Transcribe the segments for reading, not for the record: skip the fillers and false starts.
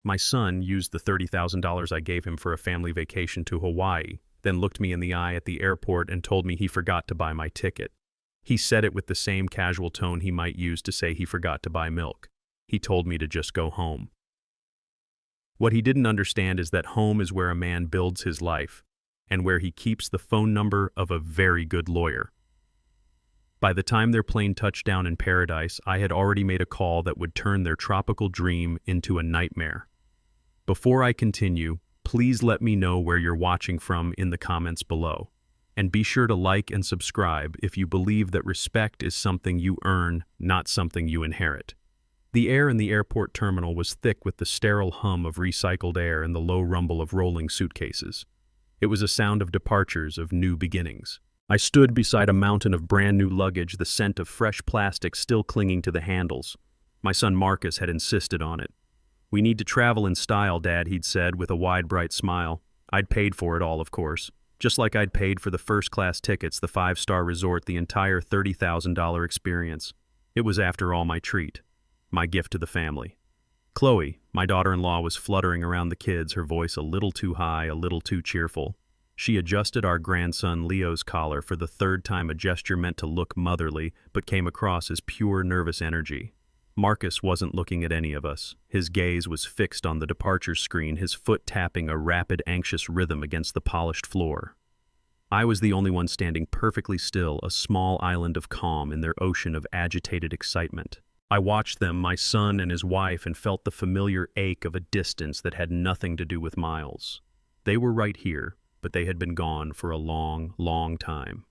My son used the $30,000 I gave him for a family vacation to Hawaii, then looked me in the eye at the airport and told me he forgot to buy my ticket. He said it with the same casual tone he might use to say he forgot to buy milk. He told me to just go home. What he didn't understand is that home is where a man builds his life, and where he keeps the phone number of a very good lawyer. By the time their plane touched down in paradise, I had already made a call that would turn their tropical dream into a nightmare. Before I continue, please let me know where you're watching from in the comments below. And be sure to like and subscribe if you believe that respect is something you earn, not something you inherit. The air in the airport terminal was thick with the sterile hum of recycled air and the low rumble of rolling suitcases. It was a sound of departures, of new beginnings. I stood beside a mountain of brand new luggage, the scent of fresh plastic still clinging to the handles. My son Marcus had insisted on it. "We need to travel in style, Dad," he'd said with a wide, bright smile. I'd paid for it all, of course. Just like I'd paid for the first-class tickets, the five-star resort, the entire $30,000 experience. It was, after all, my treat, my gift to the family. Chloe, my daughter-in-law, was fluttering around the kids, her voice a little too high, a little too cheerful. She adjusted our grandson Leo's collar for the third time, a gesture meant to look motherly, but came across as pure nervous energy. Marcus wasn't looking at any of us. His gaze was fixed on the departure screen, his foot tapping a rapid, anxious rhythm against the polished floor. I was the only one standing perfectly still, a small island of calm in their ocean of agitated excitement. I watched them, my son and his wife, and felt the familiar ache of a distance that had nothing to do with miles. They were right here, but they had been gone for a long, long time.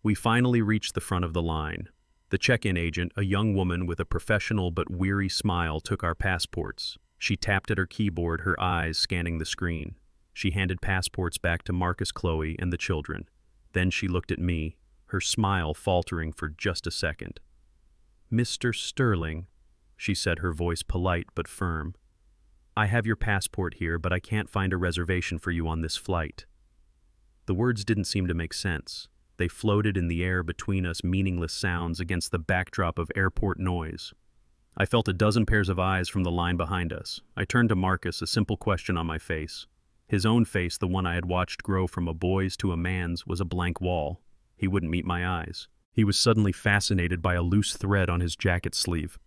We finally reached the front of the line. The check-in agent, a young woman with a professional but weary smile, took our passports. She tapped at her keyboard, her eyes scanning the screen. She handed passports back to Marcus, Chloe, and the children. Then she looked at me, her smile faltering for just a second. "Mr. Sterling," she said, her voice polite but firm, "I have your passport here, but I can't find a reservation for you on this flight." The words didn't seem to make sense. They floated in the air between us, meaningless sounds against the backdrop of airport noise. I felt a dozen pairs of eyes from the line behind us. I turned to Marcus, a simple question on my face. His own face, the one I had watched grow from a boy's to a man's, was a blank wall. He wouldn't meet my eyes. He was suddenly fascinated by a loose thread on his jacket sleeve.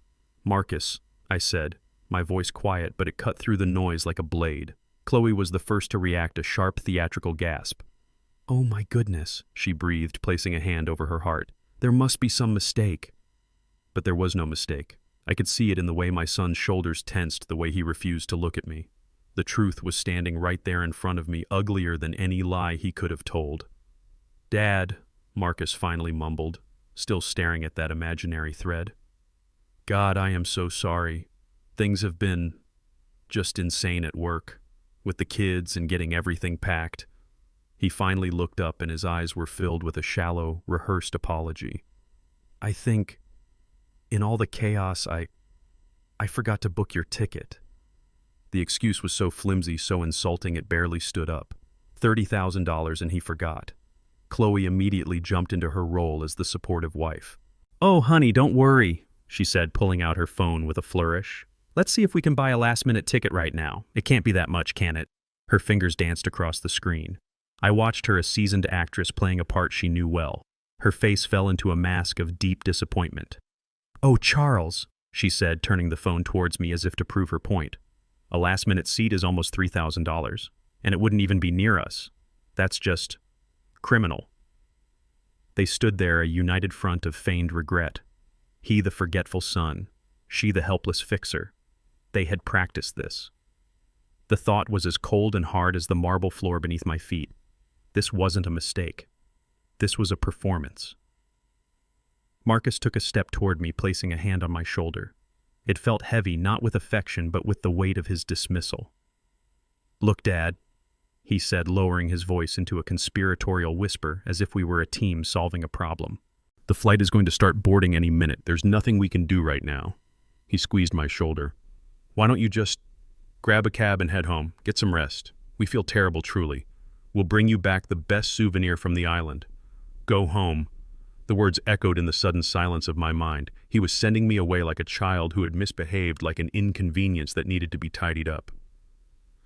"Marcus," I said, my voice quiet, but it cut through the noise like a blade. Chloe was the first to react, a sharp theatrical gasp. "Oh my goodness," she breathed, placing a hand over her heart. "There must be some mistake." But there was no mistake. I could see it in the way my son's shoulders tensed, the way he refused to look at me. The truth was standing right there in front of me, uglier than any lie he could have told. "Dad," Marcus finally mumbled, still staring at that imaginary thread. "God, I am so sorry. Things have been just insane at work, with the kids and getting everything packed." He finally looked up and his eyes were filled with a shallow, rehearsed apology. "I think, in all the chaos, I forgot to book your ticket." The excuse was so flimsy, so insulting, it barely stood up. $30,000 and he forgot. Chloe immediately jumped into her role as the supportive wife. "Oh, honey, don't worry," she said, pulling out her phone with a flourish. "Let's see if we can buy a last-minute ticket right now. It can't be that much, can it?" Her fingers danced across the screen. I watched her, a seasoned actress playing a part she knew well. Her face fell into a mask of deep disappointment. "Oh, Charles," she said, turning the phone towards me as if to prove her point. "A last-minute seat is almost $3,000, and it wouldn't even be near us. That's just criminal." They stood there, a united front of feigned regret. He the forgetful son, she the helpless fixer. They had practiced this. The thought was as cold and hard as the marble floor beneath my feet. This wasn't a mistake. This was a performance. Marcus took a step toward me, placing a hand on my shoulder. It felt heavy, not with affection, but with the weight of his dismissal. "Look, Dad," he said, lowering his voice into a conspiratorial whisper, as if we were a team solving a problem. "The flight is going to start boarding any minute. There's nothing we can do right now." He squeezed my shoulder. "Why don't you just grab a cab and head home? Get some rest. We feel terrible, truly. We'll bring you back the best souvenir from the island. Go home. The words echoed in the sudden silence of my mind. He was sending me away like a child who had misbehaved, like an inconvenience that needed to be tidied up.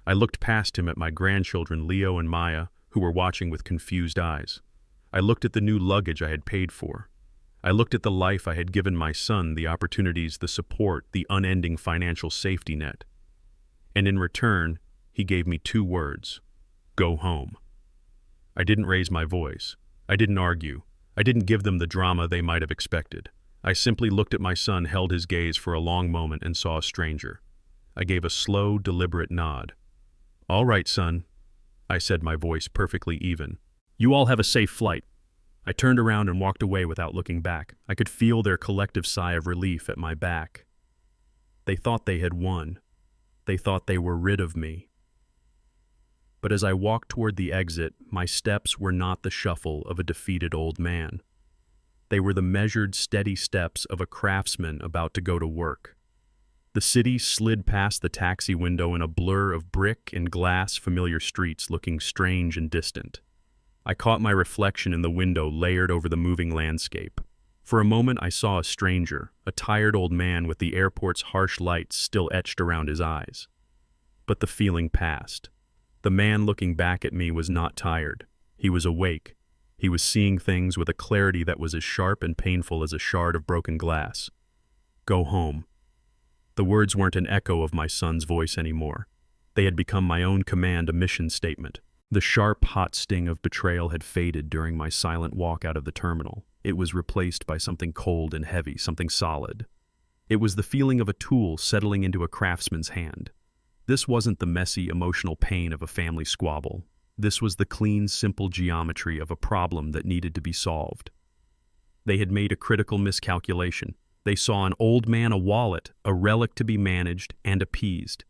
I looked past him at my grandchildren, Leo and Maya, who were watching with confused eyes. I looked at the new luggage I had paid for. I looked at the life I had given my son, the opportunities, the support, the unending financial safety net. And in return, he gave me 2 words: go home. I didn't raise my voice. I didn't argue. I didn't give them the drama they might have expected. I simply looked at my son, held his gaze for a long moment, and saw a stranger. I gave a slow, deliberate nod. "All right, son," I said, my voice perfectly even. "You all have a safe flight." I turned around and walked away without looking back. I could feel their collective sigh of relief at my back. They thought they had won. They thought they were rid of me. But as I walked toward the exit, my steps were not the shuffle of a defeated old man. They were the measured, steady steps of a craftsman about to go to work. The city slid past the taxi window in a blur of brick and glass, familiar streets looking strange and distant. I caught my reflection in the window layered over the moving landscape. For a moment I saw a stranger, a tired old man with the airport's harsh lights still etched around his eyes. But the feeling passed. The man looking back at me was not tired. He was awake. He was seeing things with a clarity that was as sharp and painful as a shard of broken glass. Go home. The words weren't an echo of my son's voice anymore. They had become my own command, a mission statement. The sharp, hot sting of betrayal had faded during my silent walk out of the terminal. It was replaced by something cold and heavy, something solid. It was the feeling of a tool settling into a craftsman's hand. This wasn't the messy, emotional pain of a family squabble. This was the clean, simple geometry of a problem that needed to be solved. They had made a critical miscalculation. They saw an old man, a wallet, a relic to be managed and appeased.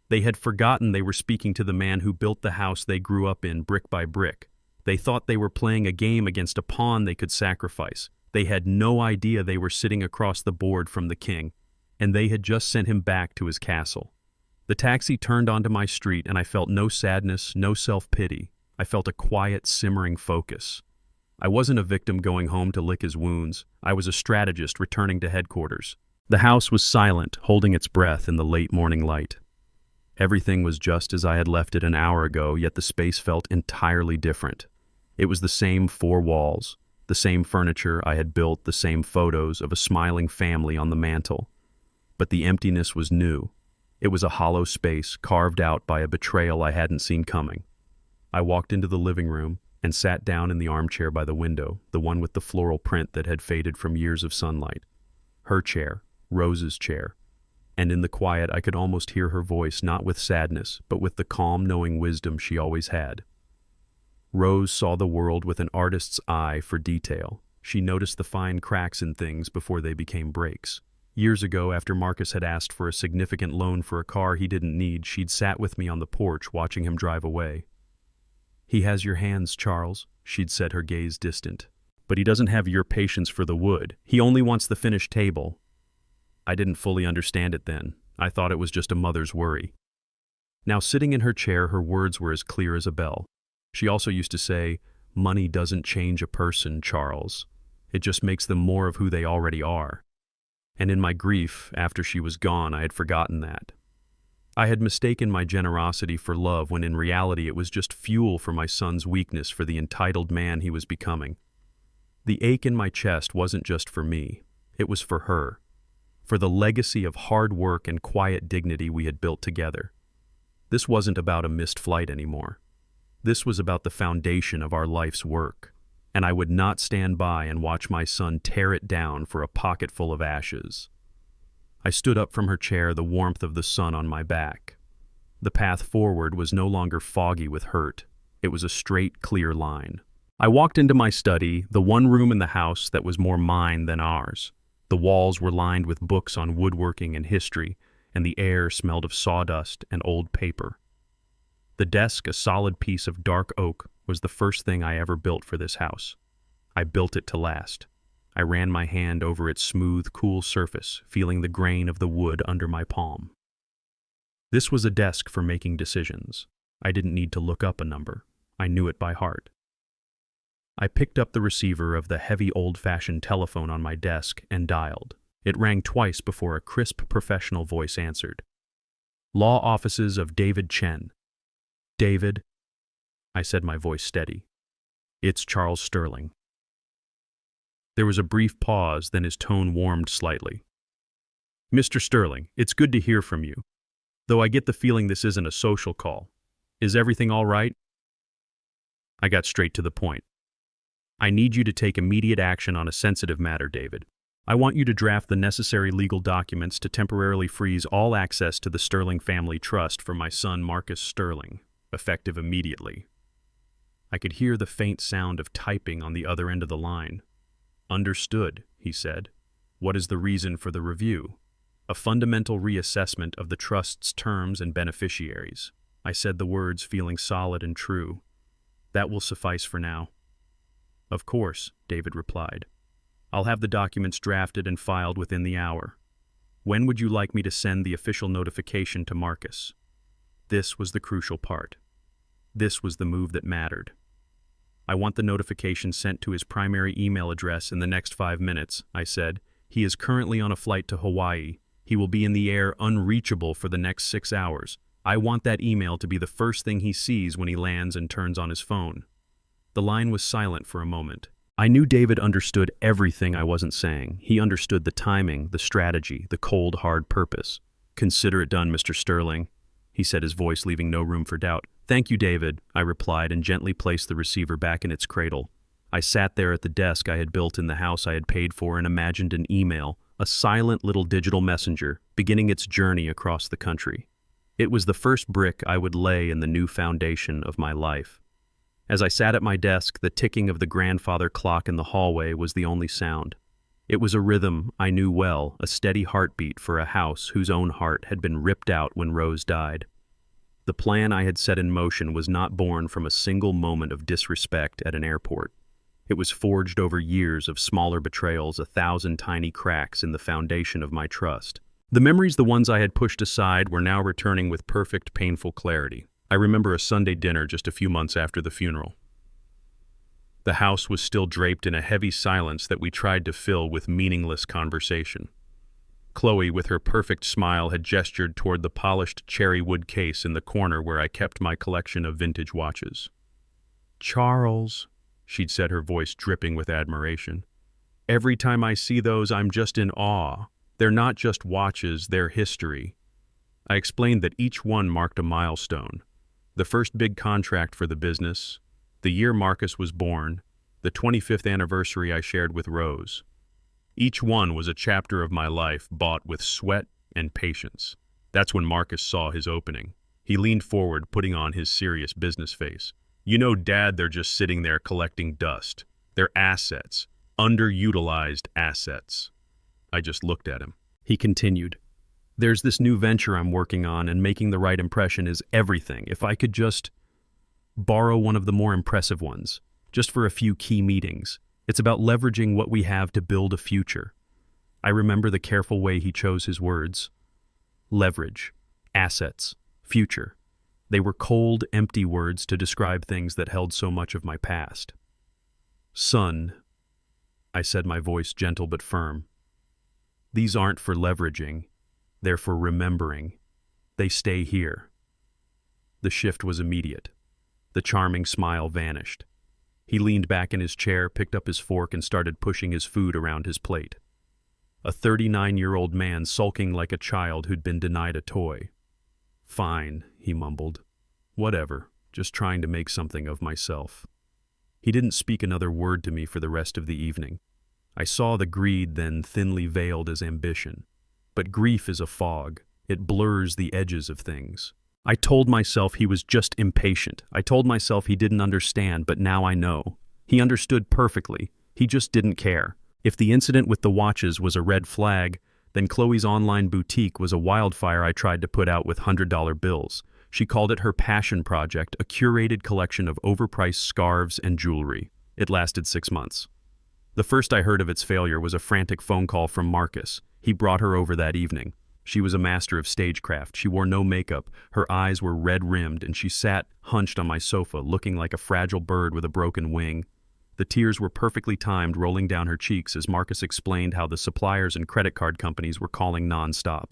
They had forgotten they were speaking to the man who built the house they grew up in brick by brick. They thought they were playing a game against a pawn they could sacrifice. They had no idea they were sitting across the board from the king, and they had just sent him back to his castle. The taxi turned onto my street, and I felt no sadness, no self-pity. I felt a quiet, simmering focus. I wasn't a victim going home to lick his wounds. I was a strategist returning to headquarters. The house was silent, holding its breath in the late morning light. Everything was just as I had left it an hour ago, yet the space felt entirely different. It was the same 4 walls, the same furniture I had built, the same photos of a smiling family on the mantel. But the emptiness was new. It was a hollow space carved out by a betrayal I hadn't seen coming. I walked into the living room and sat down in the armchair by the window, the one with the floral print that had faded from years of sunlight. Her chair, Rose's chair. And in the quiet I could almost hear her voice, not with sadness, but with the calm, knowing wisdom she always had. Rose saw the world with an artist's eye for detail. She noticed the fine cracks in things before they became breaks. Years ago, after Marcus had asked for a significant loan for a car he didn't need, she'd sat with me on the porch watching him drive away. "He has your hands, Charles," she'd said, her gaze distant. "But he doesn't have your patience for the wood. He only wants the finished table." I didn't fully understand it then. I thought it was just a mother's worry. Now, sitting in her chair, her words were as clear as a bell. She also used to say, "Money doesn't change a person, Charles. It just makes them more of who they already are." And in my grief, after she was gone, I had forgotten that. I had mistaken my generosity for love when in reality it was just fuel for my son's weakness, for the entitled man he was becoming. The ache in my chest wasn't just for me. It was for her. For the legacy of hard work and quiet dignity we had built together. This wasn't about a missed flight anymore. This was about the foundation of our life's work, and I would not stand by and watch my son tear it down for a pocketful of ashes. I stood up from her chair, the warmth of the sun on my back. The path forward was no longer foggy with hurt. It was a straight, clear line. I walked into my study, the one room in the house that was more mine than ours. The walls were lined with books on woodworking and history, and the air smelled of sawdust and old paper. The desk, a solid piece of dark oak, was the first thing I ever built for this house. I built it to last. I ran my hand over its smooth, cool surface, feeling the grain of the wood under my palm. This was a desk for making decisions. I didn't need to look up a number. I knew it by heart. I picked up the receiver of the heavy old-fashioned telephone on my desk and dialed. It rang twice before a crisp professional voice answered. Law offices of David Chen. David, I said, my voice steady. It's Charles Sterling. There was a brief pause, then his tone warmed slightly. Mr. Sterling, it's good to hear from you. Though I get the feeling this isn't a social call. Is everything all right? I got straight to the point. I need you to take immediate action on a sensitive matter, David. I want you to draft the necessary legal documents to temporarily freeze all access to the Sterling Family Trust for my son Marcus Sterling, effective immediately. I could hear the faint sound of typing on the other end of the line. Understood, he said. What is the reason for the review? A fundamental reassessment of the trust's terms and beneficiaries. I said the words feeling solid and true. That will suffice for now. Of course, David replied. I'll have the documents drafted and filed within the hour. When would you like me to send the official notification to Marcus? This was the crucial part. This was the move that mattered. I want the notification sent to his primary email address in the next 5 minutes, I said. He is currently on a flight to Hawaii. He will be in the air unreachable for the next 6 hours. I want that email to be the first thing he sees when he lands and turns on his phone. The line was silent for a moment. I knew David understood everything I wasn't saying. He understood the timing, the strategy, the cold, hard purpose. Consider it done, Mr. Sterling, he said, his voice leaving no room for doubt. Thank you, David, I replied and gently placed the receiver back in its cradle. I sat there at the desk I had built in the house I had paid for and imagined an email, a silent little digital messenger, beginning its journey across the country. It was the first brick I would lay in the new foundation of my life. As I sat at my desk, the ticking of the grandfather clock in the hallway was the only sound. It was a rhythm I knew well, a steady heartbeat for a house whose own heart had been ripped out when Rose died. The plan I had set in motion was not born from a single moment of disrespect at an airport. It was forged over years of smaller betrayals, 1,000 tiny cracks in the foundation of my trust. The memories, the ones I had pushed aside, were now returning with perfect, painful clarity. I remember a Sunday dinner just a few months after the funeral. The house was still draped in a heavy silence that we tried to fill with meaningless conversation. Chloe, with her perfect smile, had gestured toward the polished cherry wood case in the corner where I kept my collection of vintage watches. Charles, she'd said, her voice dripping with admiration. Every time I see those, I'm just in awe. They're not just watches, they're history. I explained that each one marked a milestone. The first big contract for the business, the year Marcus was born, the 25th anniversary I shared with Rose. Each one was a chapter of my life bought with sweat and patience. That's when Marcus saw his opening. He leaned forward, putting on his serious business face. You know, Dad, they're just sitting there collecting dust. They're assets, underutilized assets. I just looked at him. He continued. There's this new venture I'm working on, and making the right impression is everything. If I could just borrow one of the more impressive ones, just for a few key meetings. It's about leveraging what we have to build a future. I remember the careful way he chose his words. Leverage, assets, future. They were cold, empty words to describe things that held so much of my past. Son, I said, my voice gentle but firm. These aren't for leveraging. They're for remembering. They stay here. The shift was immediate. The charming smile vanished. He leaned back in his chair, picked up his fork, and started pushing his food around his plate. A 39-year-old man sulking like a child who'd been denied a toy. Fine, he mumbled. Whatever, just trying to make something of myself. He didn't speak another word to me for the rest of the evening. I saw the greed then thinly veiled as ambition. But grief is a fog. It blurs the edges of things. I told myself he was just impatient. I told myself he didn't understand, but now I know. He understood perfectly. He just didn't care. If the incident with the watches was a red flag, then Chloe's online boutique was a wildfire I tried to put out with $100 bills. She called it her passion project, a curated collection of overpriced scarves and jewelry. It lasted 6 months. The first I heard of its failure was a frantic phone call from Marcus. He brought her over that evening. She was a master of stagecraft. She wore no makeup. Her eyes were red-rimmed, and she sat hunched on my sofa, looking like a fragile bird with a broken wing. The tears were perfectly timed rolling down her cheeks as Marcus explained how the suppliers and credit card companies were calling nonstop.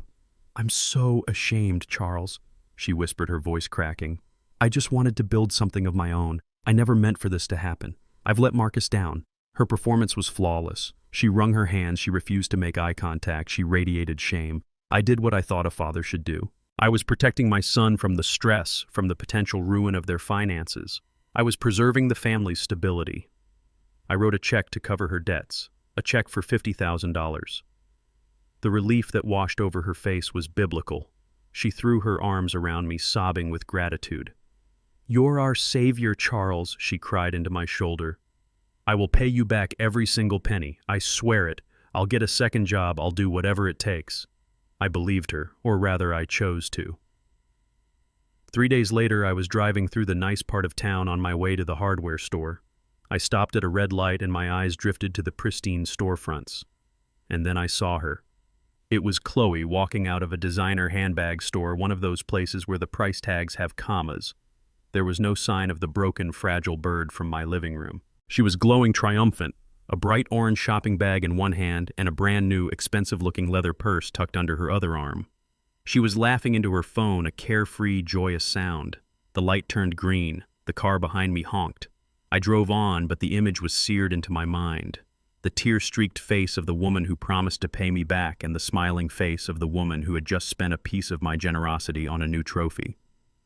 "I'm so ashamed, Charles," she whispered, her voice cracking. "I just wanted to build something of my own. I never meant for this to happen. I've let Marcus down." Her performance was flawless. She wrung her hands, she refused to make eye contact, she radiated shame. I did what I thought a father should do. I was protecting my son from the stress, from the potential ruin of their finances. I was preserving the family's stability. I wrote a check to cover her debts, a check for $50,000. The relief that washed over her face was biblical. She threw her arms around me, sobbing with gratitude. "You're our savior, Charles," she cried into my shoulder. "I will pay you back every single penny. I swear it. I'll get a second job. I'll do whatever it takes." I believed her, or rather I chose to. 3 days later, I was driving through the nice part of town on my way to the hardware store. I stopped at a red light and my eyes drifted to the pristine storefronts. And then I saw her. It was Chloe walking out of a designer handbag store, one of those places where the price tags have commas. There was no sign of the broken, fragile bird from my living room. She was glowing triumphant, a bright orange shopping bag in one hand and a brand new, expensive-looking leather purse tucked under her other arm. She was laughing into her phone, a carefree, joyous sound. The light turned green. The car behind me honked. I drove on, but the image was seared into my mind. The tear-streaked face of the woman who promised to pay me back and the smiling face of the woman who had just spent a piece of my generosity on a new trophy.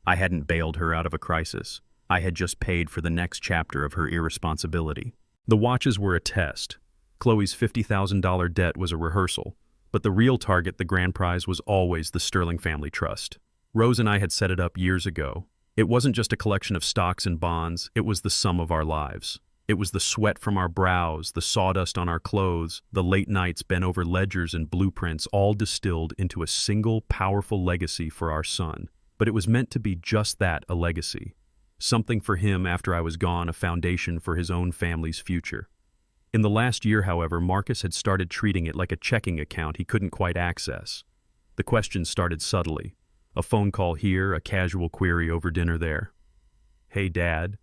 I hadn't bailed her out of a crisis. I had just paid for the next chapter of her irresponsibility. The watches were a test. Chloe's $50,000 debt was a rehearsal, but the real target, the grand prize, was always the Sterling Family Trust. Rose and I had set it up years ago. It wasn't just a collection of stocks and bonds, it was the sum of our lives. It was the sweat from our brows, the sawdust on our clothes, the late nights bent over ledgers and blueprints, all distilled into a single, powerful legacy for our son. But it was meant to be just that, a legacy. Something for him after I was gone, a foundation for his own family's future. In the last year, however, Marcus had started treating it like a checking account he couldn't quite access. The questions started subtly. A phone call here, a casual query over dinner there. "Hey, Dad."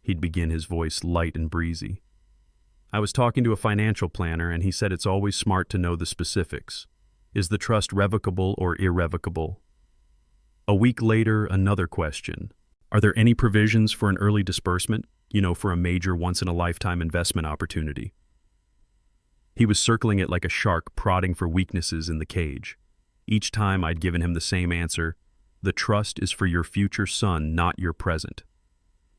He'd begin, his voice light and breezy. "I was talking to a financial planner and he said it's always smart to know the specifics. Is the trust revocable or irrevocable?" A week later, another question. "Are there any provisions for an early disbursement? For a major once-in-a-lifetime investment opportunity?" He was circling it like a shark, prodding for weaknesses in the cage. Each time I'd given him the same answer: "The trust is for your future son, not your present."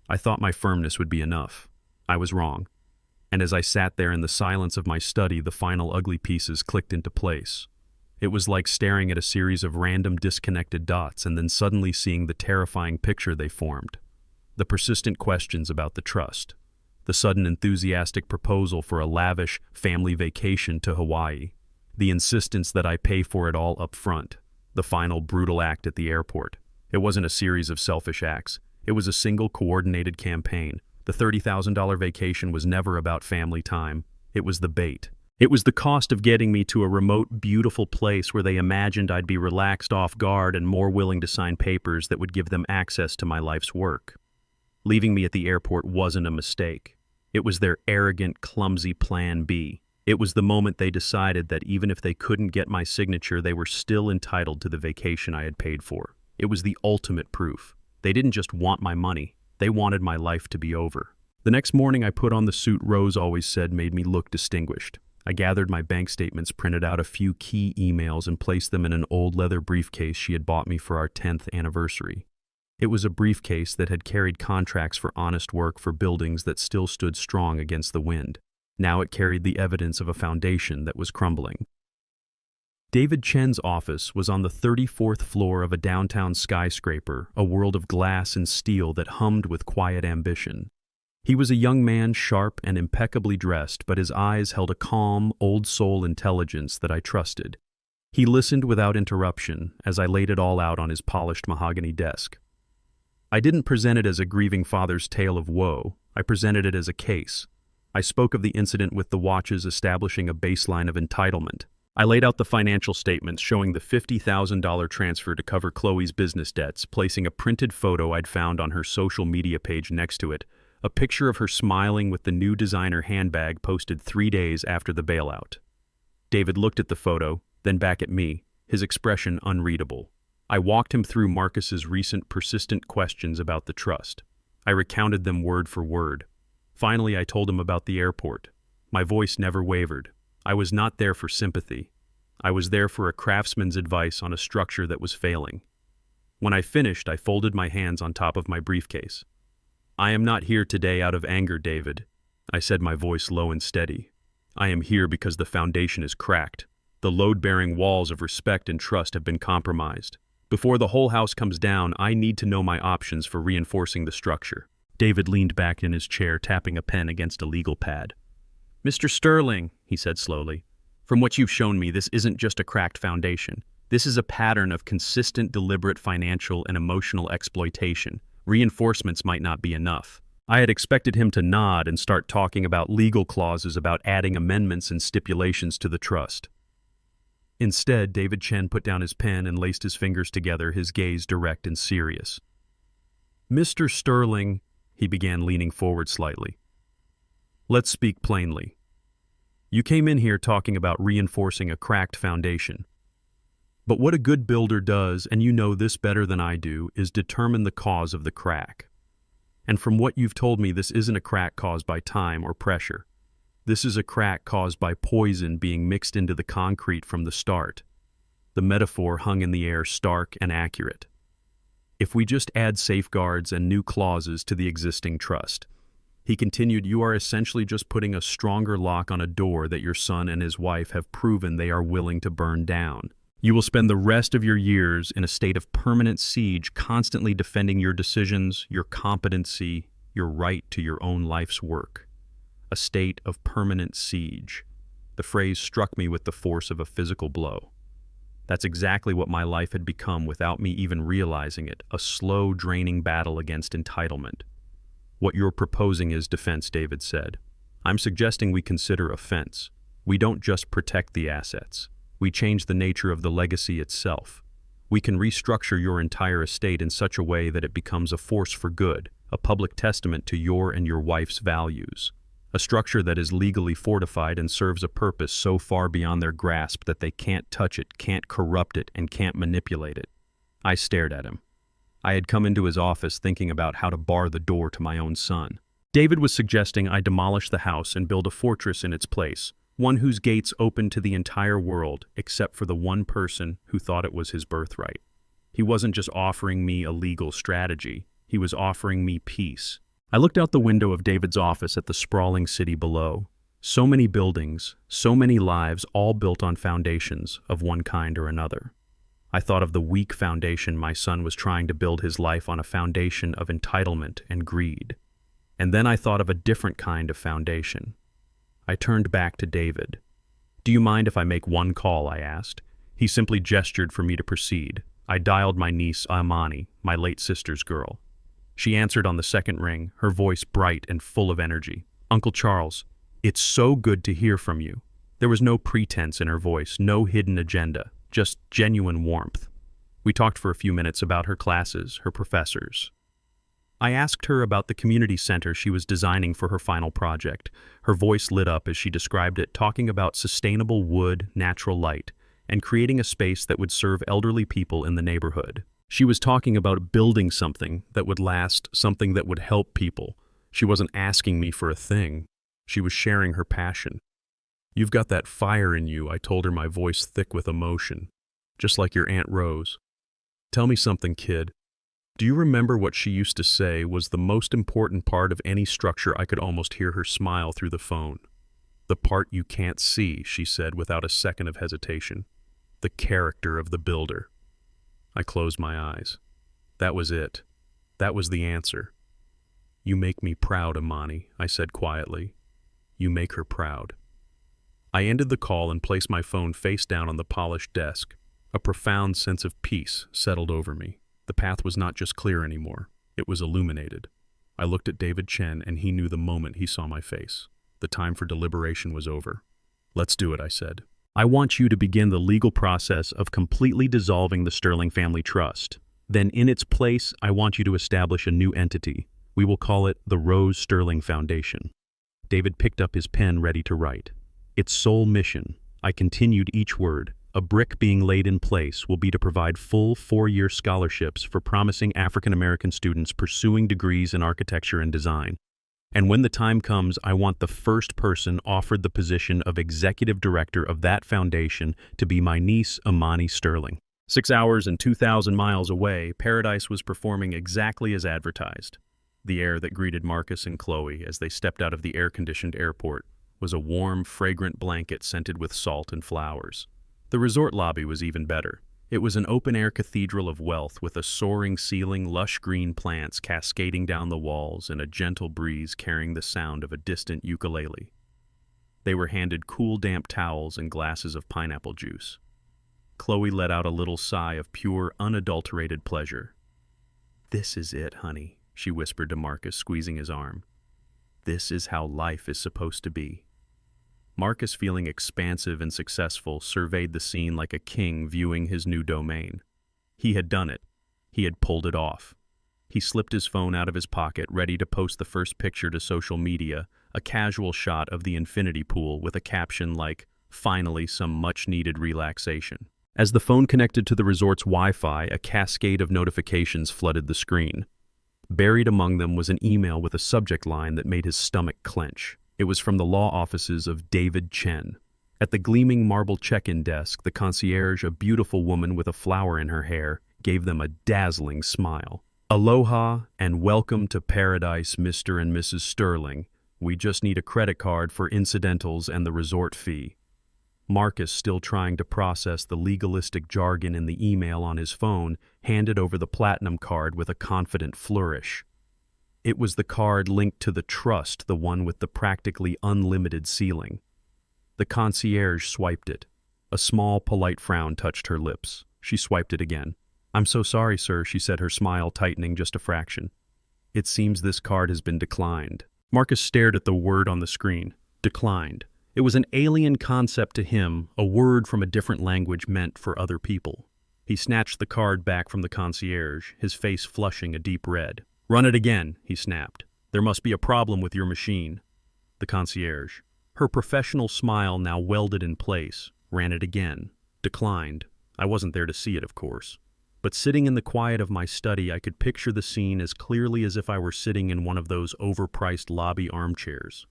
I thought my firmness would be enough. I was wrong. And as I sat there in the silence of my study, the final ugly pieces clicked into place. It was like staring at a series of random disconnected dots and then suddenly seeing the terrifying picture they formed. The persistent questions about the trust. The sudden enthusiastic proposal for a lavish family vacation to Hawaii. The insistence that I pay for it all up front. The final brutal act at the airport. It wasn't a series of selfish acts. It was a single coordinated campaign. The $30,000 vacation was never about family time. It was the bait. It was the cost of getting me to a remote, beautiful place where they imagined I'd be relaxed, off guard, and more willing to sign papers that would give them access to my life's work. Leaving me at the airport wasn't a mistake. It was their arrogant, clumsy plan B. It was the moment they decided that even if they couldn't get my signature, they were still entitled to the vacation I had paid for. It was the ultimate proof. They didn't just want my money. They wanted my life to be over. The next morning, I put on the suit Rose always said made me look distinguished. I gathered my bank statements, printed out a few key emails, and placed them in an old leather briefcase she had bought me for our 10th anniversary. It was a briefcase that had carried contracts for honest work for buildings that still stood strong against the wind. Now it carried the evidence of a foundation that was crumbling. David Chen's office was on the 34th floor of a downtown skyscraper, a world of glass and steel that hummed with quiet ambition. He was a young man, sharp and impeccably dressed, but his eyes held a calm, old-soul intelligence that I trusted. He listened without interruption as I laid it all out on his polished mahogany desk. I didn't present it as a grieving father's tale of woe. I presented it as a case. I spoke of the incident with the watches establishing a baseline of entitlement. I laid out the financial statements showing the $50,000 transfer to cover Chloe's business debts, placing a printed photo I'd found on her social media page next to it, A picture of her smiling with the new designer handbag posted 3 days after the bailout. David looked at the photo, then back at me, his expression unreadable. I walked him through Marcus's recent persistent questions about the trust. I recounted them word for word. Finally, I told him about the airport. My voice never wavered. I was not there for sympathy. I was there for a craftsman's advice on a structure that was failing. When I finished, I folded my hands on top of my briefcase. "I am not here today out of anger, David," I said, my voice low and steady. "I am here because the foundation is cracked. The load-bearing walls of respect and trust have been compromised. Before the whole house comes down, I need to know my options for reinforcing the structure." David leaned back in his chair, tapping a pen against a legal pad. "Mr. Sterling," he said slowly, "from what you've shown me, this isn't just a cracked foundation. This is a pattern of consistent, deliberate financial and emotional exploitation. Reinforcements might not be enough." I had expected him to nod and start talking about legal clauses about adding amendments and stipulations to the trust. Instead, David Chen put down his pen and laced his fingers together, his gaze direct and serious. "Mr. Sterling," he began, leaning forward slightly, "let's speak plainly. You came in here talking about reinforcing a cracked foundation. But what a good builder does, and you know this better than I do, is determine the cause of the crack. And from what you've told me, this isn't a crack caused by time or pressure. This is a crack caused by poison being mixed into the concrete from the start." The metaphor hung in the air, stark and accurate. "If we just add safeguards and new clauses to the existing trust," he continued, "you are essentially just putting a stronger lock on a door that your son and his wife have proven they are willing to burn down. You will spend the rest of your years in a state of permanent siege, constantly defending your decisions, your competency, your right to your own life's work. A state of permanent siege." The phrase struck me with the force of a physical blow. That's exactly what my life had become without me even realizing it, a slow, draining battle against entitlement. "What you're proposing is defense," David said. "I'm suggesting we consider offense. We don't just protect the assets. We change the nature of the legacy itself. We can restructure your entire estate in such a way that it becomes a force for good, a public testament to your and your wife's values. A structure that is legally fortified and serves a purpose so far beyond their grasp that they can't touch it, can't corrupt it, and can't manipulate it." I stared at him. I had come into his office thinking about how to bar the door to my own son. David was suggesting I demolish the house and build a fortress in its place, one whose gates opened to the entire world except for the one person who thought it was his birthright. He wasn't just offering me a legal strategy, he was offering me peace. I looked out the window of David's office at the sprawling city below. So many buildings, so many lives, all built on foundations of one kind or another. I thought of the weak foundation my son was trying to build his life on, a foundation of entitlement and greed. And then I thought of a different kind of foundation. I turned back to David. "Do you mind if I make one call?" I asked. He simply gestured for me to proceed. I dialed my niece, Amani, my late sister's girl. She answered on the second ring, her voice bright and full of energy. "Uncle Charles, it's so good to hear from you." There was no pretense in her voice, no hidden agenda, just genuine warmth. We talked for a few minutes about her classes, her professors. I asked her about the community center she was designing for her final project. Her voice lit up as she described it, talking about sustainable wood, natural light, and creating a space that would serve elderly people in the neighborhood. She was talking about building something that would last, something that would help people. She wasn't asking me for a thing. She was sharing her passion. "You've got that fire in you," I told her, my voice thick with emotion, "just like your Aunt Rose. Tell me something, kid. Do you remember what she used to say was the most important part of any structure?" I could almost hear her smile through the phone. "The part you can't see," she said without a second of hesitation. "The character of the builder." I closed my eyes. That was it. That was the answer. "You make me proud, Amani," I said quietly. "You make her proud." I ended the call and placed my phone face down on the polished desk. A profound sense of peace settled over me. The path was not just clear anymore. It was illuminated. I looked at David Chen, and he knew the moment he saw my face. The time for deliberation was over. "Let's do it," I said. "I want you to begin the legal process of completely dissolving the Sterling Family Trust. Then in its place, I want you to establish a new entity, We will call it the Rose Sterling Foundation. David picked up his pen ready to write. Its sole mission, I continued each word, a brick being laid in place, will be to provide full 4-year scholarships for promising African-American students pursuing degrees in architecture and design. And when the time comes, I want the first person offered the position of executive director of that foundation to be my niece, Imani Sterling. 6 hours and 2,000 miles away, Paradise was performing exactly as advertised. The air that greeted Marcus and Chloe as they stepped out of the air-conditioned airport was a warm, fragrant blanket scented with salt and flowers. The resort lobby was even better. It was an open-air cathedral of wealth with a soaring ceiling, lush green plants cascading down the walls, and a gentle breeze carrying the sound of a distant ukulele. They were handed cool, damp towels and glasses of pineapple juice. Chloe let out a little sigh of pure, unadulterated pleasure. "This is it, honey," she whispered to Marcus, squeezing his arm. "This is how life is supposed to be." Marcus, feeling expansive and successful, surveyed the scene like a king viewing his new domain. He had done it. He had pulled it off. He slipped his phone out of his pocket, ready to post the first picture to social media, a casual shot of the infinity pool with a caption like, "Finally, some much-needed relaxation." As the phone connected to the resort's Wi-Fi, a cascade of notifications flooded the screen. Buried among them was an email with a subject line that made his stomach clench. It was from the law offices of David Chen. At the gleaming marble check-in desk, the concierge, a beautiful woman with a flower in her hair, gave them a dazzling smile. "Aloha and welcome to Paradise, Mr. and Mrs. Sterling. We just need a credit card for incidentals and the resort fee." Marcus, still trying to process the legalistic jargon in the email on his phone, handed over the platinum card with a confident flourish. It was the card linked to the trust, the one with the practically unlimited ceiling. The concierge swiped it. A small, polite frown touched her lips. She swiped it again. "I'm so sorry, sir," she said, her smile tightening just a fraction. "It seems this card has been declined." Marcus stared at the word on the screen. Declined. It was an alien concept to him, a word from a different language meant for other people. He snatched the card back from the concierge, his face flushing a deep red. "Run it again," he snapped. "There must be a problem with your machine." The concierge, her professional smile now welded in place, ran it again. Declined. I wasn't there to see it, of course. But sitting in the quiet of my study, I could picture the scene as clearly as if I were sitting in one of those overpriced lobby armchairs.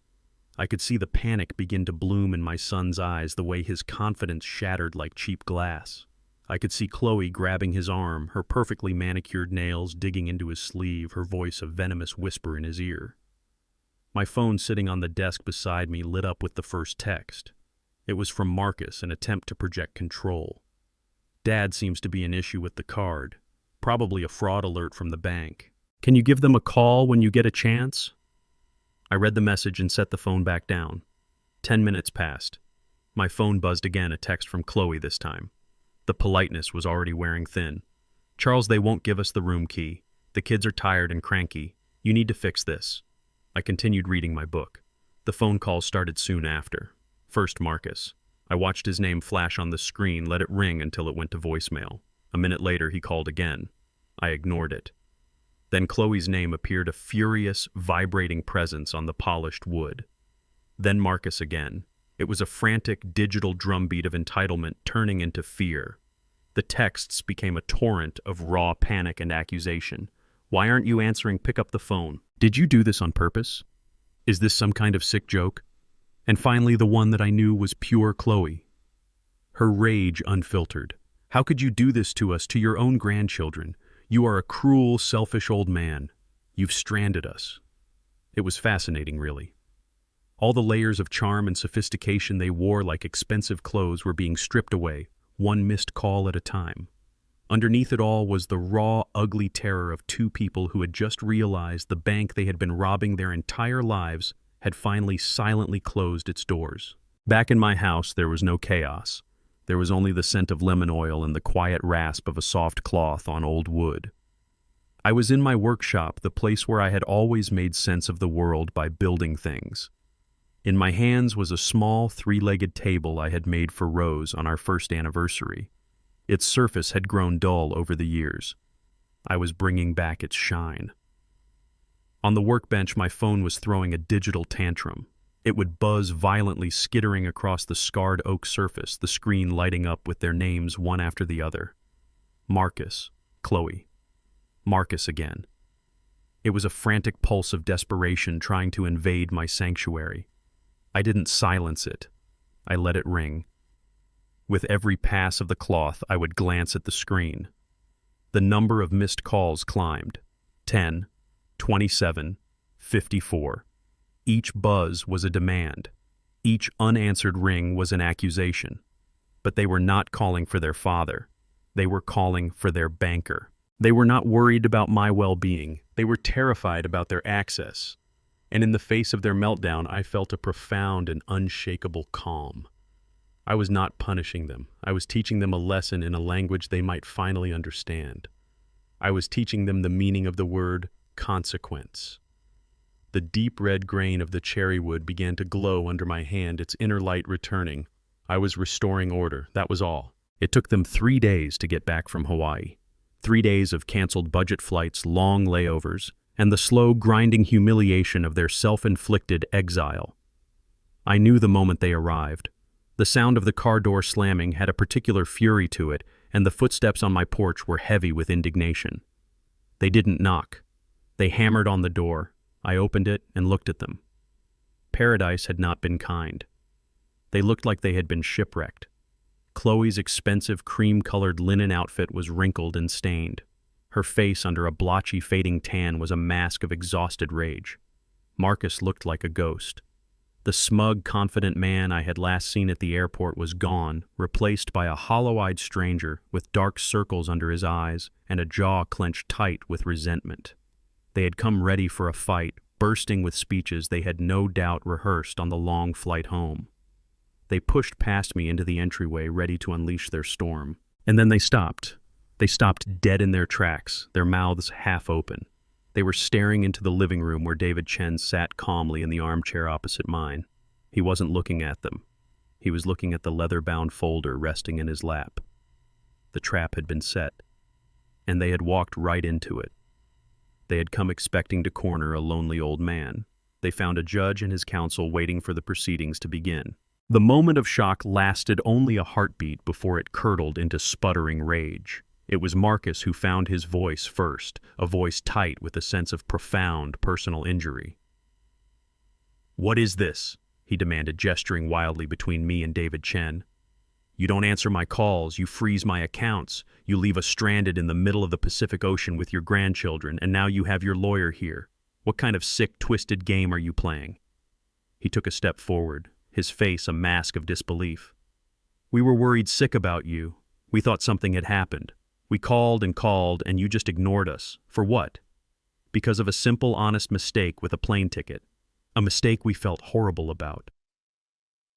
I could see the panic begin to bloom in my son's eyes, the way his confidence shattered like cheap glass. I could see Chloe grabbing his arm, her perfectly manicured nails digging into his sleeve, her voice a venomous whisper in his ear. My phone sitting on the desk beside me lit up with the first text. It was from Marcus, an attempt to project control. "Dad seems to be an issue with the card. Probably a fraud alert from the bank. Can you give them a call when you get a chance?" I read the message and set the phone back down. 10 minutes passed. My phone buzzed again, a text from Chloe this time. The politeness was already wearing thin. "Charles, they won't give us the room key. The kids are tired and cranky. You need to fix this." I continued reading my book. The phone calls started soon after. First Marcus. I watched his name flash on the screen, let it ring until it went to voicemail. A minute later, he called again. I ignored it. Then Chloe's name appeared, a furious, vibrating presence on the polished wood. Then Marcus again. It was a frantic digital drumbeat of entitlement turning into fear. The texts became a torrent of raw panic and accusation. "Why aren't you answering? Pick up the phone. Did you do this on purpose? Is this some kind of sick joke?" And finally, the one that I knew was pure Chloe. Her rage unfiltered. "How could you do this to us, to your own grandchildren? You are a cruel, selfish old man. You've stranded us." It was fascinating, really. All the layers of charm and sophistication they wore like expensive clothes were being stripped away, one missed call at a time. Underneath it all was the raw, ugly terror of two people who had just realized the bank they had been robbing their entire lives had finally silently closed its doors. Back in my house, there was no chaos. There was only the scent of lemon oil and the quiet rasp of a soft cloth on old wood. I was in my workshop, the place where I had always made sense of the world by building things. In my hands was a small, three-legged table I had made for Rose on our first anniversary. Its surface had grown dull over the years. I was bringing back its shine. On the workbench, my phone was throwing a digital tantrum. It would buzz violently, skittering across the scarred oak surface, the screen lighting up with their names one after the other. Marcus, Chloe. Marcus again. It was a frantic pulse of desperation trying to invade my sanctuary. I didn't silence it. I let it ring. With every pass of the cloth, I would glance at the screen. The number of missed calls climbed. 10, 27, 54. Each buzz was a demand. Each unanswered ring was an accusation. But they were not calling for their father. They were calling for their banker. They were not worried about my well-being. They were terrified about their access. And in the face of their meltdown, I felt a profound and unshakable calm. I was not punishing them. I was teaching them a lesson in a language they might finally understand. I was teaching them the meaning of the word consequence. The deep red grain of the cherry wood began to glow under my hand, its inner light returning. I was restoring order, that was all. It took them 3 days to get back from Hawaii. 3 days of canceled budget flights, long layovers, and the slow, grinding humiliation of their self-inflicted exile. I knew the moment they arrived. The sound of the car door slamming had a particular fury to it, and the footsteps on my porch were heavy with indignation. They didn't knock. They hammered on the door. I opened it and looked at them. Paradise had not been kind. They looked like they had been shipwrecked. Chloe's expensive cream-colored linen outfit was wrinkled and stained. Her face under a blotchy, fading tan was a mask of exhausted rage. Marcus looked like a ghost. The smug, confident man I had last seen at the airport was gone, replaced by a hollow-eyed stranger with dark circles under his eyes and a jaw clenched tight with resentment. They had come ready for a fight, bursting with speeches they had no doubt rehearsed on the long flight home. They pushed past me into the entryway, ready to unleash their storm. And then they stopped. They stopped dead in their tracks, their mouths half open. They were staring into the living room where David Chen sat calmly in the armchair opposite mine. He wasn't looking at them. He was looking at the leather-bound folder resting in his lap. The trap had been set, and they had walked right into it. They had come expecting to corner a lonely old man. They found a judge and his counsel waiting for the proceedings to begin. The moment of shock lasted only a heartbeat before it curdled into sputtering rage. It was Marcus who found his voice first, a voice tight with a sense of profound personal injury. "What is this?" he demanded, gesturing wildly between me and David Chen. "You don't answer my calls, you freeze my accounts, you leave us stranded in the middle of the Pacific Ocean with your grandchildren, and now you have your lawyer here. What kind of sick, twisted game are you playing?" He took a step forward, his face a mask of disbelief. "We were worried sick about you. We thought something had happened. We called, and you just ignored us. For what? Because of a simple, honest mistake with a plane ticket. A mistake we felt horrible about."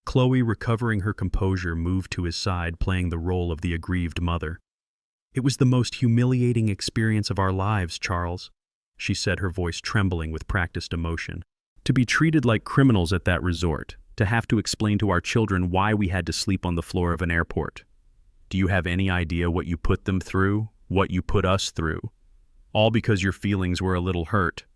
Chloe, recovering her composure, moved to his side, playing the role of the aggrieved mother. "It was the most humiliating experience of our lives, Charles," she said, her voice trembling with practiced emotion. "To be treated like criminals at that resort, to have to explain to our children why we had to sleep on the floor of an airport. Do you have any idea what you put them through, what you put us through? All because your feelings were a little hurt.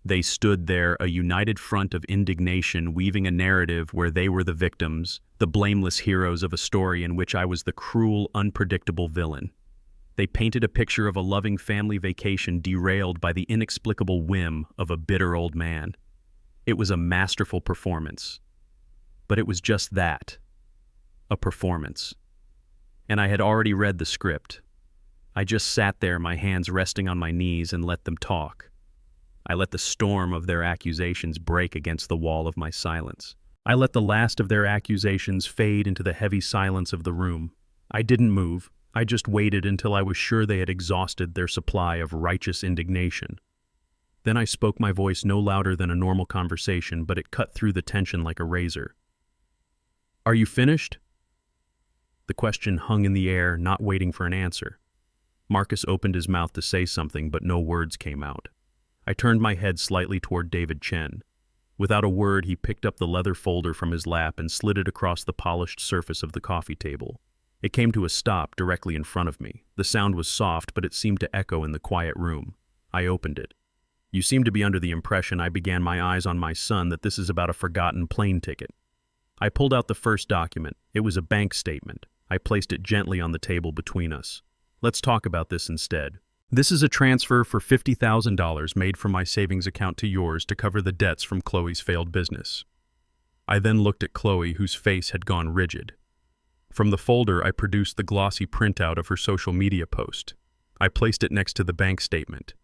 They stood there, a united front of indignation, weaving a narrative where they were the victims, the blameless heroes of a story in which I was the cruel, unpredictable villain. They painted a picture of a loving family vacation derailed by the inexplicable whim of a bitter old man. It was a masterful performance. But it was just that, a performance. And I had already read the script. I just sat there, my hands resting on my knees, and let them talk. I let the storm of their accusations break against the wall of my silence. I let the last of their accusations fade into the heavy silence of the room. I didn't move. I just waited until I was sure they had exhausted their supply of righteous indignation. Then I spoke, my voice no louder than a normal conversation, but it cut through the tension like a razor. "Are you finished?" The question hung in the air, not waiting for an answer. Marcus opened his mouth to say something, but no words came out. I turned my head slightly toward David Chen. Without a word, he picked up the leather folder from his lap and slid it across the polished surface of the coffee table. It came to a stop directly in front of me. The sound was soft, but it seemed to echo in the quiet room. I opened it. You seem to be under the impression I began my eyes on my son that this is about a forgotten plane ticket. I pulled out the first document. It was a bank statement. I placed it gently on the table between us. Let's talk about this instead. This is a transfer for $50,000 made from my savings account to yours to cover the debts from Chloe's failed business. I then looked at Chloe, whose face had gone rigid. From the folder, I produced the glossy printout of her social media post. I placed it next to the bank statement.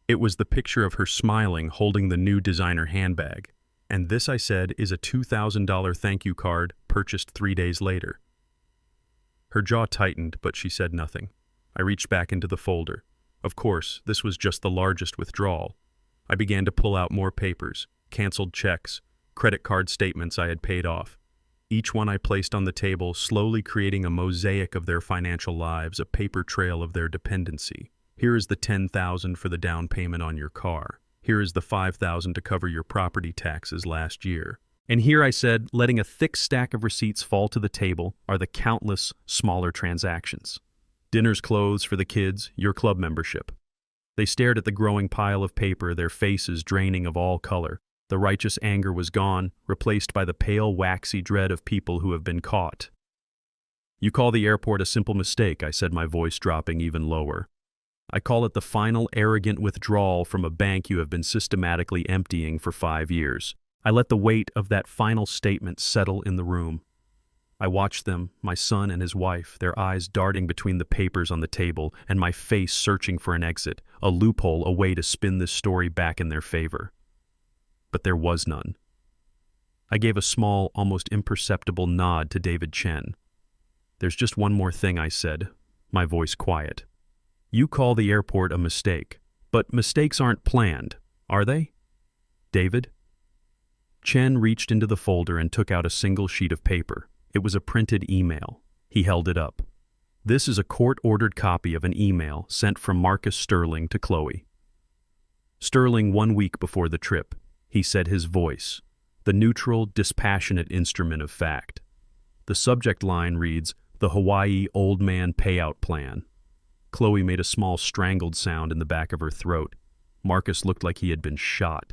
It was the picture of her smiling, holding the new designer handbag. And this, I said, is a $2,000 thank you card purchased 3 days later. Her jaw tightened, but she said nothing. I reached back into the folder. Of course, this was just the largest withdrawal. I began to pull out more papers, canceled checks, credit card statements I had paid off. Each one I placed on the table, slowly creating a mosaic of their financial lives, a paper trail of their dependency. Here is the $10,000 for the down payment on your car. Here is the $5,000 to cover your property taxes last year. And here, I said, letting a thick stack of receipts fall to the table, are the countless smaller transactions. Dinners, clothes for the kids, your club membership. They stared at the growing pile of paper, their faces draining of all color. The righteous anger was gone, replaced by the pale, waxy dread of people who have been caught. You call the airport a simple mistake, I said, my voice dropping even lower. I call it the final arrogant withdrawal from a bank you have been systematically emptying for 5 years. I let the weight of that final statement settle in the room. I watched them, my son and his wife, their eyes darting between the papers on the table, and my face searching for an exit, a loophole, a way to spin this story back in their favor. But there was none. I gave a small, almost imperceptible nod to David Chen. There's just one more thing, I said, my voice quiet. You call the airport a mistake, but mistakes aren't planned, are they? David? Chen reached into the folder and took out a single sheet of paper. It was a printed email. He held it up. This is a court-ordered copy of an email sent from Marcus Sterling to Chloe. Sterling 1 week before the trip. He said, his voice, the neutral, dispassionate instrument of fact. The subject line reads, the Hawaii Old Man Payout Plan. Chloe made a small strangled sound in the back of her throat. Marcus looked like he had been shot.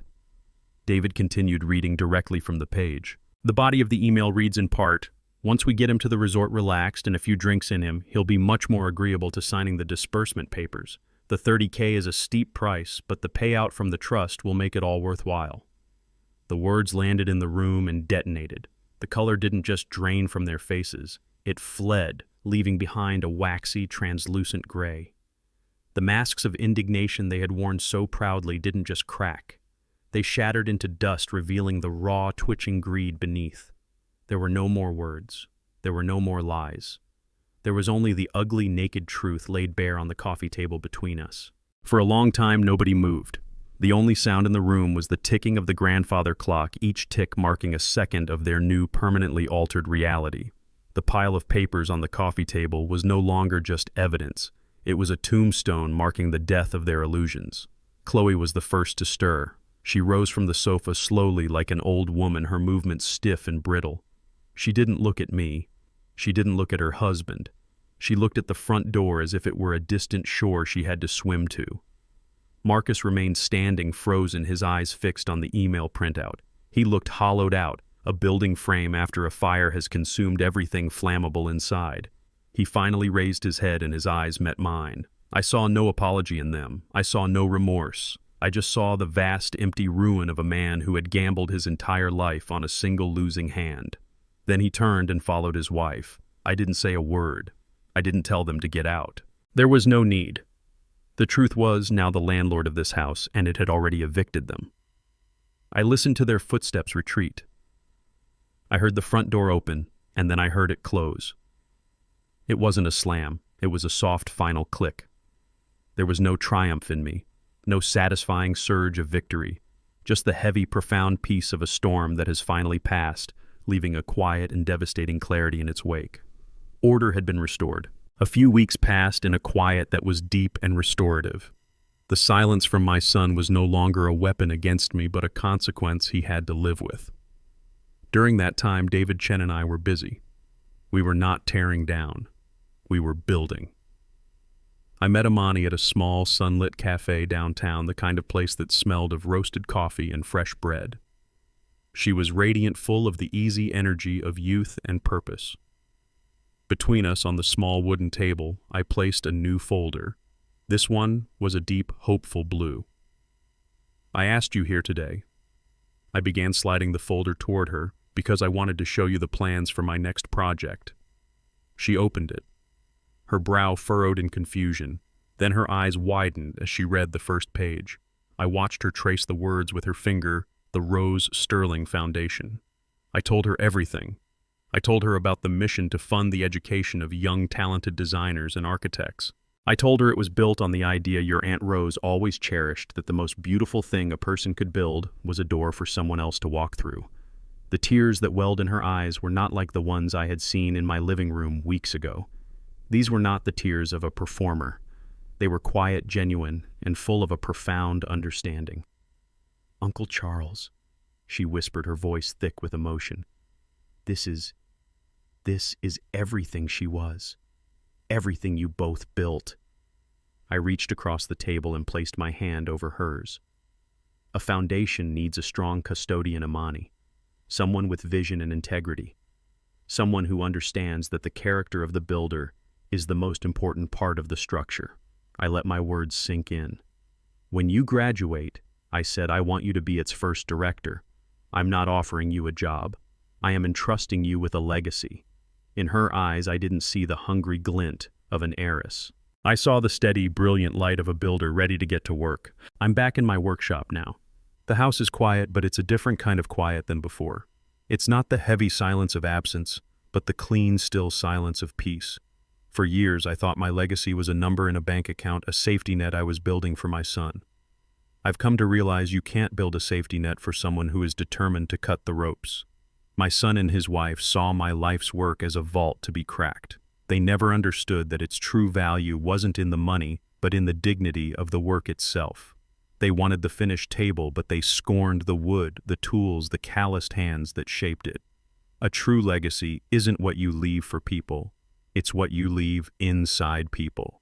David continued reading directly from the page. The body of the email reads in part, once we get him to the resort relaxed and a few drinks in him, he'll be much more agreeable to signing the disbursement papers. The $30,000 is a steep price, but the payout from the trust will make it all worthwhile. The words landed in the room and detonated. The color didn't just drain from their faces. It fled, leaving behind a waxy, translucent gray. The masks of indignation they had worn so proudly didn't just crack. They shattered into dust, revealing the raw, twitching greed beneath. There were no more words. There were no more lies. There was only the ugly, naked truth laid bare on the coffee table between us. For a long time, nobody moved. The only sound in the room was the ticking of the grandfather clock, each tick marking a second of their new, permanently altered reality. The pile of papers on the coffee table was no longer just evidence. It was a tombstone marking the death of their illusions. Chloe was the first to stir. She rose from the sofa slowly like an old woman, her movements stiff and brittle. She didn't look at me. She didn't look at her husband. She looked at the front door as if it were a distant shore she had to swim to. Marcus remained standing, frozen, his eyes fixed on the email printout. He looked hollowed out, a building frame after a fire has consumed everything flammable inside. He finally raised his head and his eyes met mine. I saw no apology in them. I saw no remorse. I just saw the vast, empty ruin of a man who had gambled his entire life on a single losing hand. Then he turned and followed his wife. I didn't say a word. I didn't tell them to get out. There was no need. The truth was now the landlord of this house, and it had already evicted them. I listened to their footsteps retreat. I heard the front door open, and then I heard it close. It wasn't a slam. It was a soft final click. There was no triumph in me, no satisfying surge of victory, just the heavy, profound peace of a storm that has finally passed, leaving a quiet and devastating clarity in its wake. Order had been restored. A few weeks passed in a quiet that was deep and restorative. The silence from my son was no longer a weapon against me, but a consequence he had to live with. During that time, David Chen and I were busy. We were not tearing down. We were building. I met Amani at a small, sunlit cafe downtown, the kind of place that smelled of roasted coffee and fresh bread. She was radiant, full of the easy energy of youth and purpose. Between us on the small wooden table, I placed a new folder. This one was a deep, hopeful blue. I asked you here today. I began sliding the folder toward her because I wanted to show you the plans for my next project. She opened it. Her brow furrowed in confusion. Then her eyes widened as she read the first page. I watched her trace the words with her finger, the Rose Sterling Foundation. I told her everything. I told her about the mission to fund the education of young, talented designers and architects. I told her it was built on the idea your Aunt Rose always cherished, that the most beautiful thing a person could build was a door for someone else to walk through. The tears that welled in her eyes were not like the ones I had seen in my living room weeks ago. These were not the tears of a performer. They were quiet, genuine, and full of a profound understanding. "Uncle Charles," she whispered, her voice thick with emotion. This is everything she was. Everything you both built." I reached across the table and placed my hand over hers. A foundation needs a strong custodian, Amani. Someone with vision and integrity. Someone who understands that the character of the builder is the most important part of the structure. I let my words sink in. "When you graduate," I said, "I want you to be its first director. I'm not offering you a job. I am entrusting you with a legacy." In her eyes, I didn't see the hungry glint of an heiress. I saw the steady, brilliant light of a builder ready to get to work. I'm back in my workshop now. The house is quiet, but it's a different kind of quiet than before. It's not the heavy silence of absence, but the clean, still silence of peace. For years, I thought my legacy was a number in a bank account, a safety net I was building for my son. I've come to realize you can't build a safety net for someone who is determined to cut the ropes. My son and his wife saw my life's work as a vault to be cracked. They never understood that its true value wasn't in the money, but in the dignity of the work itself. They wanted the finished table, but they scorned the wood, the tools, the calloused hands that shaped it. A true legacy isn't what you leave for people. It's what you leave inside people.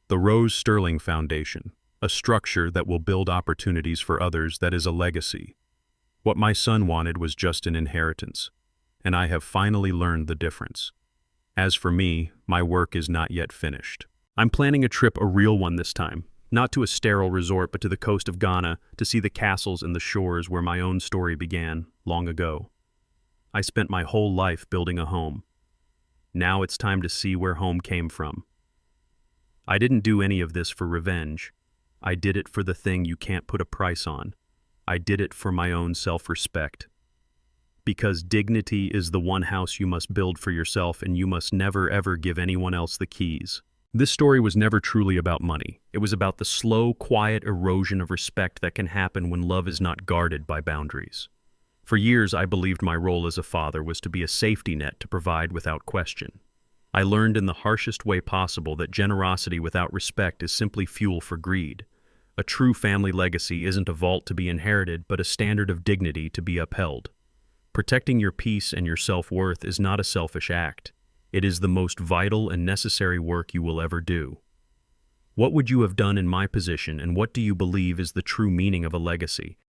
The Rose Sterling Foundation, a structure that will build opportunities for others, that is a legacy. What my son wanted was just an inheritance, and I have finally learned the difference. As for me, my work is not yet finished. I'm planning a trip, a real one this time, not to a sterile resort, but to the coast of Ghana to see the castles and the shores where my own story began long ago. I spent my whole life building a home. Now it's time to see where home came from. I didn't do any of this for revenge. I did it for the thing you can't put a price on. I did it for my own self-respect. Because dignity is the one house you must build for yourself, and you must never ever give anyone else the keys. This story was never truly about money. It was about the slow, quiet erosion of respect that can happen when love is not guarded by boundaries. For years, I believed my role as a father was to be a safety net to provide without question. I learned in the harshest way possible that generosity without respect is simply fuel for greed. A true family legacy isn't a vault to be inherited, but a standard of dignity to be upheld. Protecting your peace and your self-worth is not a selfish act. It is the most vital and necessary work you will ever do. What would you have done in my position, and what do you believe is the true meaning of a legacy?